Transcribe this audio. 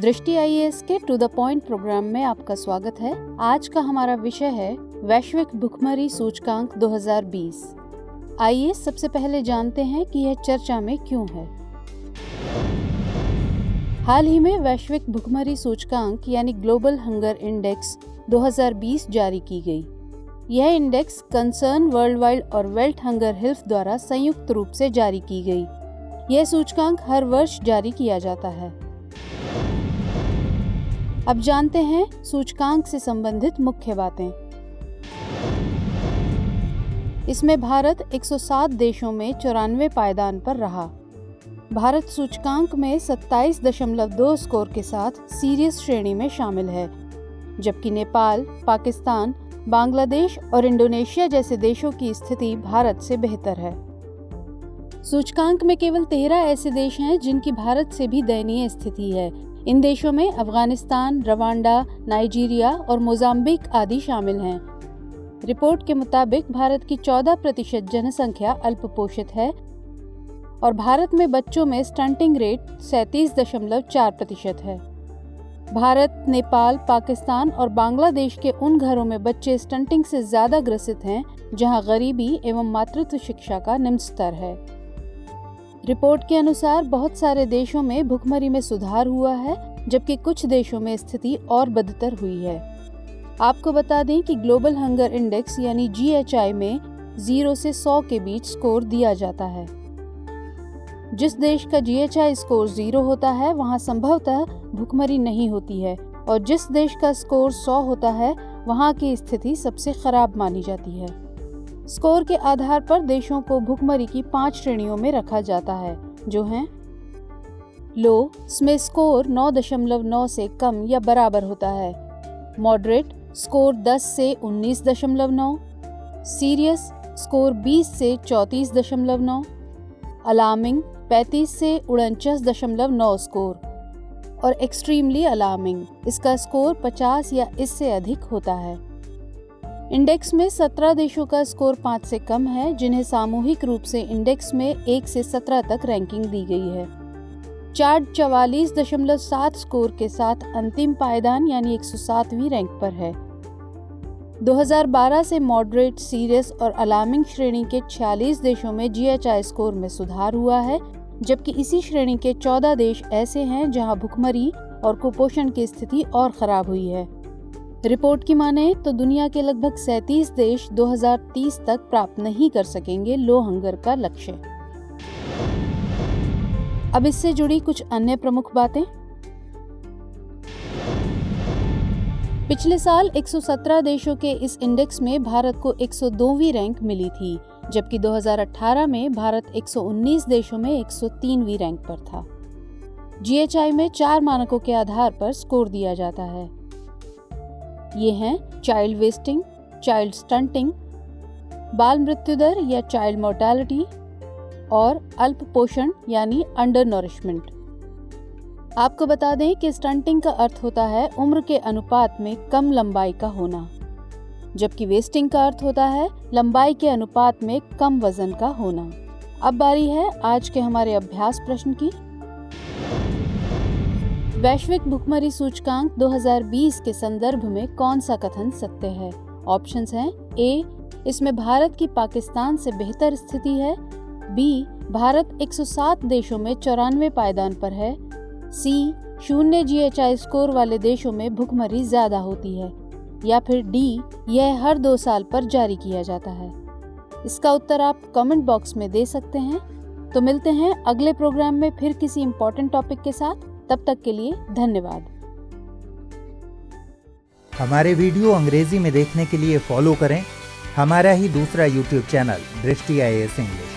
दृष्टि आईएएस के to the point programme में आपका स्वागत है। आज का हमारा विषय है वैश्विक भुखमरी सूचकांक 2020। आइए सबसे पहले जानते हैं कि यह चर्चा में क्यों है। हाल ही में वैश्विक भुखमरी सूचकांक यानी ग्लोबल हंगर इंडेक्स 2020 जारी की गई। यह इंडेक्स कंसर्न वर्ल्ड वाइड और वेल्थ हंगर हेल्थ द्वारा संयुक्त रूप से जारी की गई। यह सूचकांक हर वर्ष जारी किया जाता है। अब जानते हैं सूचकांक से संबंधित मुख्य बातें। इसमें भारत 107 देशों में 94 पायदान पर रहा। भारत सूचकांक में 27.2 स्कोर के साथ सीरियस श्रेणी में शामिल है, जबकि नेपाल, पाकिस्तान, बांग्लादेश और इंडोनेशिया जैसे देशों की स्थिति भारत से बेहतर है। सूचकांक में केवल 13 ऐसे देश हैं जिनकी भारत से भी दयनीय स्थिति है। इन देशों में अफगानिस्तान, रवांडा, नाइजीरिया और मोजाम्बिक आदि शामिल हैं। रिपोर्ट के मुताबिक भारत की 14% जनसंख्या अल्पपोषित है और भारत में बच्चों में स्टंटिंग रेट 37.4% है। भारत, नेपाल, पाकिस्तान और बांग्लादेश के उन घरों में बच्चे स्टंटिंग से ज्यादा ग्रसित हैं जहां गरीबी एवं मातृत्व शिक्षा का निम्न स्तर है। रिपोर्ट के अनुसार बहुत सारे देशों में भुखमरी में सुधार हुआ है, जबकि कुछ देशों में स्थिति और बदतर हुई है। आपको बता दें कि ग्लोबल हंगर इंडेक्स यानी GHI में 0 से 100 के बीच स्कोर दिया जाता है। जिस देश का GHI स्कोर 0 होता है वहां संभवतः भुखमरी नहीं होती है, और जिस देश का स्कोर 100 होता है वहां की स्थिति सबसे खराब मानी जाती है। स्कोर के आधार पर देशों को भुखमरी की 5 श्रेणियों में रखा जाता है, जो हैं लो, इसमें स्कोर 9.9 से कम या बराबर होता है। मॉडरेट, स्कोर 10 से 19.9। सीरियस, स्कोर 20 से 34.9। अलार्मिंग, 35 से 49.9 स्कोर। और एक्सट्रीमली अलार्मिंग, इसका स्कोर 50 या इससे अधिक होता है। इंडेक्स में 17 देशों का स्कोर 5 से कम है, जिन्हें सामूहिक रूप से इंडेक्स में 1 से 17 तक रैंकिंग दी गई है। चार्ट 44.7 स्कोर के साथ अंतिम पायदान यानी 107वीं रैंक पर है। 2012 से मॉडरेट, सीरियस और अलार्मिंग श्रेणी के 46 देशों में GHI स्कोर में सुधार हुआ है, जबकि इसी श्रेणी के 14 देश ऐसे हैं जहां भुखमरी और कुपोषण की स्थिति और खराब हुई है। रिपोर्ट की माने तो दुनिया के लगभग 37 देश 2030 तक प्राप्त नहीं कर सकेंगे लो हंगर का लक्ष्य। अब इससे जुड़ी कुछ अन्य प्रमुख बातें। पिछले साल 117 देशों के इस इंडेक्स में भारत को 102वीं रैंक मिली थी, जबकि 2018 में भारत 119 देशों में 103वीं रैंक पर था। GHI में 4 मानकों के आधार पर स्कोर दिया जाता है। ये हैं चाइल्ड वेस्टिंग, चाइल्ड स्टंटिंग, बाल मृत्यु दर या चाइल्ड मोर्टेलिटी और अल्प पोषण यानी अंडर नॉरिशमेंट। आपको बता दें कि स्टंटिंग का अर्थ होता है उम्र के अनुपात में कम लंबाई का होना, जबकि वेस्टिंग का अर्थ होता है लंबाई के अनुपात में कम वजन का होना। अब बारी है आज के हमारे अभ्यास प्रश्न की। वैश्विक भुखमरी सूचकांक 2020 के संदर्भ में कौन सा कथन सत्य है? ऑप्शंस हैं ए, इसमें भारत की पाकिस्तान से बेहतर स्थिति है। बी, भारत 107 देशों में 94 पायदान पर है। सी, 0 GHI स्कोर वाले देशों में भुखमरी ज्यादा होती है। या फिर डी, यह हर 2 साल पर जारी किया जाता है। इसका उत्तर आप कमेंट बॉक्स में दे सकते हैं। तो मिलते हैं अगले प्रोग्राम में फिर किसी इम्पोर्टेंट टॉपिक के साथ। तब तक के लिए धन्यवाद। हमारे वीडियो अंग्रेजी में देखने के लिए फॉलो करें हमारा ही दूसरा YouTube चैनल दृष्टि IAS इंग्लिश।